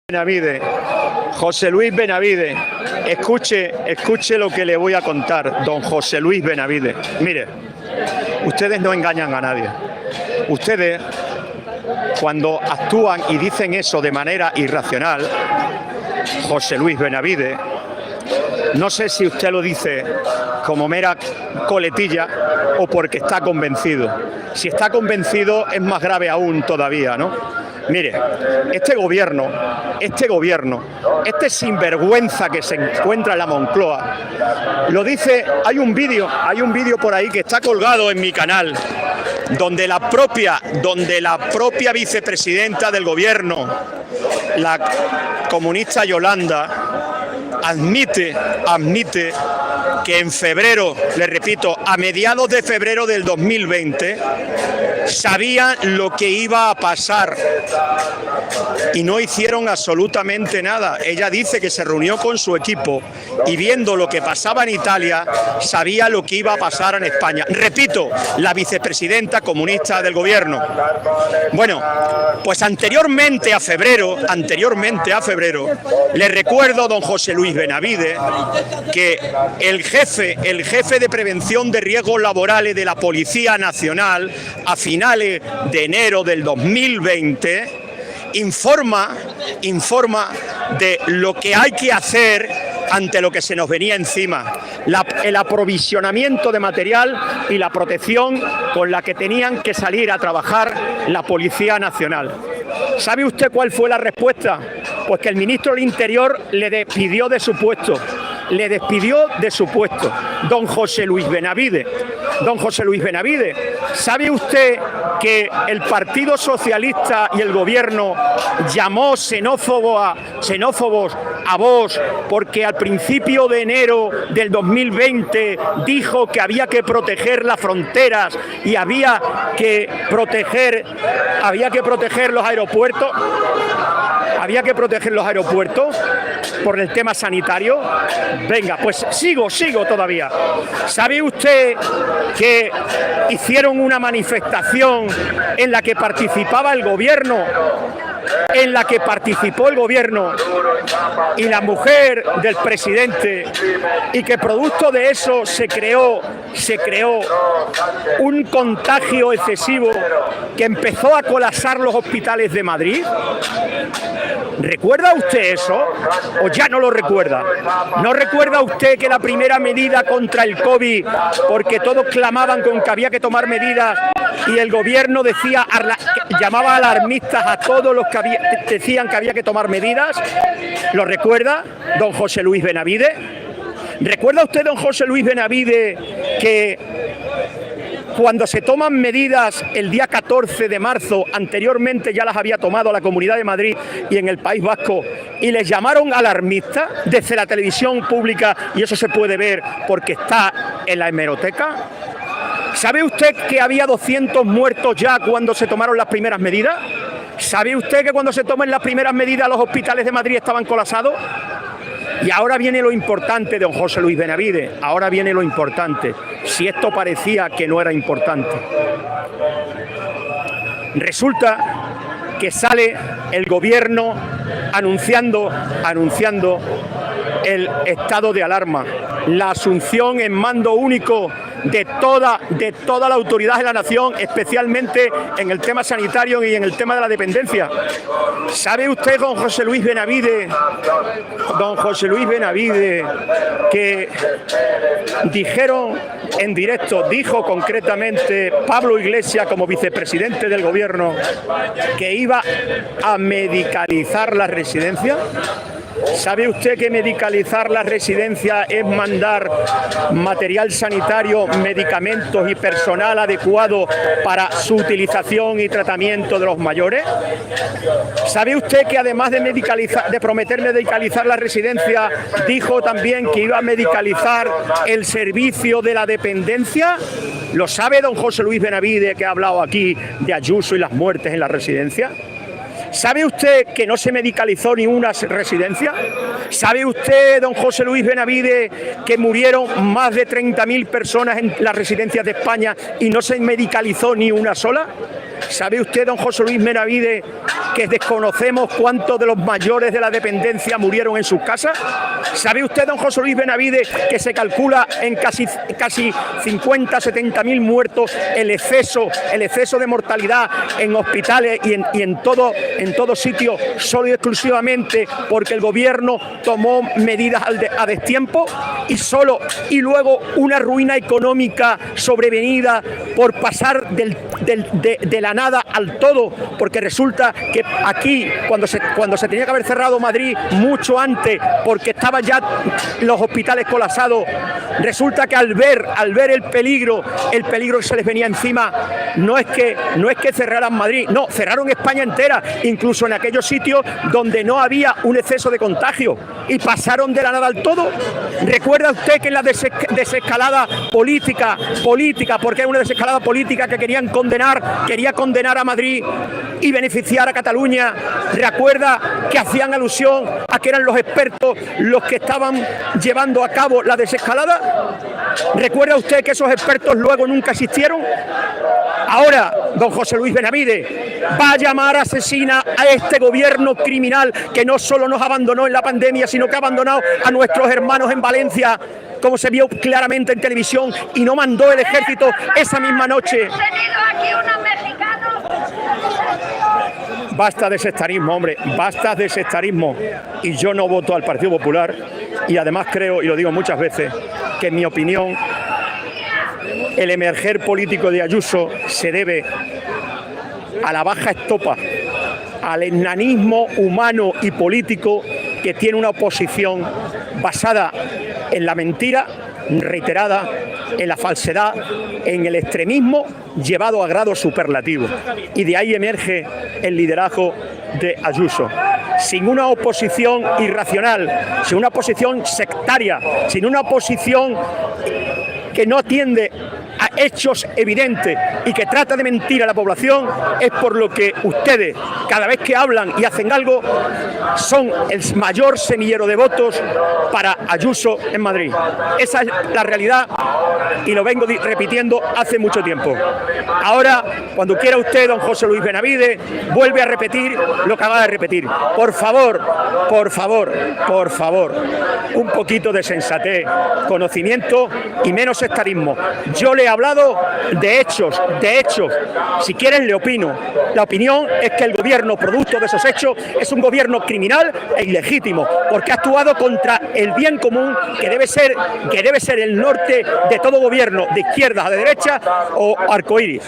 Benavide, José Luis Benavide, escuche lo que le voy a contar, don José Luis Benavide. Mire, ustedes no engañan a nadie. Ustedes, cuando actúan y dicen eso de manera irracional, José Luis Benavide, no sé si usted lo dice como mera coletilla o porque está convencido. Si está convencido es más grave aún todavía, ¿no? Mire, este gobierno, este sinvergüenza que se encuentra en la Moncloa, lo dice, hay un vídeo por ahí que está colgado en mi canal, donde la propia vicepresidenta del gobierno, la comunista Yolanda, admite que en febrero, le repito, a mediados de febrero del 2020, sabían lo que iba a pasar y no hicieron absolutamente nada. Ella dice que se reunió con su equipo y viendo lo que pasaba en Italia, sabía lo que iba a pasar en España. Repito, la vicepresidenta comunista del gobierno. Bueno, pues anteriormente a febrero, le recuerdo a don José Luis Benavide que el jefe de prevención de riesgos laborales de la Policía Nacional a finales de enero del 2020 informa de lo que hay que hacer ante lo que se nos venía encima, el aprovisionamiento de material y la protección con la que tenían que salir a trabajar la Policía Nacional. ¿Sabe usted cuál fue la respuesta? Pues que el ministro del Interior le despidió de su puesto. Don José Luis Benavide. Don José Luis Benavide, ¿sabe usted que el Partido Socialista y el gobierno llamó xenófobos a Vox porque al principio de enero del 2020 dijo que había que proteger las fronteras y había que proteger los aeropuertos? ¿Había que proteger los aeropuertos por el tema sanitario? Venga, pues sigo todavía. ¿Sabe usted que hicieron una manifestación en la que participó el gobierno y la mujer del presidente, y que producto de eso se creó un contagio excesivo que empezó a colapsar los hospitales de Madrid? ¿Recuerda usted eso? ¿O ya no lo recuerda? ¿No recuerda usted que la primera medida contra el COVID, porque todos clamaban con que había que tomar medidas y el gobierno llamaba alarmistas a todos los que decían que había que tomar medidas? ¿Lo recuerda, don José Luis Benavide? ¿Recuerda usted, don José Luis Benavide, que cuando se toman medidas el día 14 de marzo, anteriormente ya las había tomado la Comunidad de Madrid y en el País Vasco, y les llamaron alarmistas desde la televisión pública, y eso se puede ver porque está en la hemeroteca? ¿Sabe usted que había 200 muertos ya cuando se tomaron las primeras medidas? ¿Sabe usted que cuando se toman las primeras medidas los hospitales de Madrid estaban colapsados? Y ahora viene lo importante, don José Luis Benavide, ahora viene lo importante, si esto parecía que no era importante. Resulta que sale el gobierno anunciando el estado de alarma, la asunción en mando único de toda la autoridad de la nación, especialmente en el tema sanitario y en el tema de la dependencia. ¿Sabe usted, don José Luis Benavide, que dijeron en directo, dijo concretamente Pablo Iglesias como vicepresidente del gobierno, que iba a medicalizar la residencia? ¿Sabe usted que medicalizar la residencia es mandar material sanitario, medicamentos y personal adecuado para su utilización y tratamiento de los mayores? ¿Sabe usted que además de prometer medicalizar la residencia, dijo también que iba a medicalizar el servicio de la dependencia? ¿Lo sabe, don José Luis Benavide, que ha hablado aquí de Ayuso y las muertes en la residencia? ¿Sabe usted que no se medicalizó ni una residencia? ¿Sabe usted, don José Luis Benavide, que murieron más de 30.000 personas en las residencias de España y no se medicalizó ni una sola? ¿Sabe usted, don José Luis Benavides, que desconocemos cuántos de los mayores de la dependencia murieron en sus casas? ¿Sabe usted, don José Luis Benavides, que se calcula en casi 50, 70.000 muertos el exceso de mortalidad en hospitales y en todo sitio, solo y exclusivamente porque el gobierno tomó medidas a destiempo? Y luego una ruina económica sobrevenida por pasar de la nada al todo, porque resulta que aquí, cuando se tenía que haber cerrado Madrid mucho antes, porque estaban ya los hospitales colapsados, resulta que al ver el peligro que se les venía encima, no es que cerraran Madrid, no, cerraron España entera, incluso en aquellos sitios donde no había un exceso de contagio, y pasaron de la nada al todo. ¿Recuerda usted que en la desescalada política, porque es una desescalada política que quería condenar a Madrid y beneficiar a Cataluña? ¿Recuerda que hacían alusión a que eran los expertos los que estaban llevando a cabo la desescalada? ¿Recuerda usted que esos expertos luego nunca existieron? Ahora, don José Luis Benavides va a llamar asesina a este gobierno criminal que no solo nos abandonó en la pandemia, sino que ha abandonado a nuestros hermanos en Valencia, como se vio claramente en televisión, y no mandó el ejército esa misma noche. Basta de sectarismo, hombre, basta de sectarismo. Y yo no voto al Partido Popular, y además creo, y lo digo muchas veces, que en mi opinión el emerger político de Ayuso se debe a la baja estopa, al enanismo humano y político que tiene una oposición basada en la mentira reiterada, en la falsedad, en el extremismo llevado a grados superlativos. Y de ahí emerge el liderazgo de Ayuso. Sin una oposición irracional, sin una oposición sectaria, sin una oposición que no atiende a hechos evidentes y que trata de mentir a la población, es por lo que ustedes, cada vez que hablan y hacen algo, son el mayor semillero de votos para Ayuso en Madrid. Esa es la realidad y lo vengo repitiendo hace mucho tiempo. Ahora, cuando quiera usted, don José Luis Benavides, vuelve a repetir lo que acaba de repetir. Por favor, un poquito de sensatez, conocimiento y menos sectarismo. Yo le he hablado de hechos. Si quieren le opino. La opinión es que el gobierno, producto de esos hechos, es un gobierno criminal e ilegítimo, porque ha actuado contra el bien común, que debe ser el norte de todo gobierno, de izquierda a de derecha o arcoíris.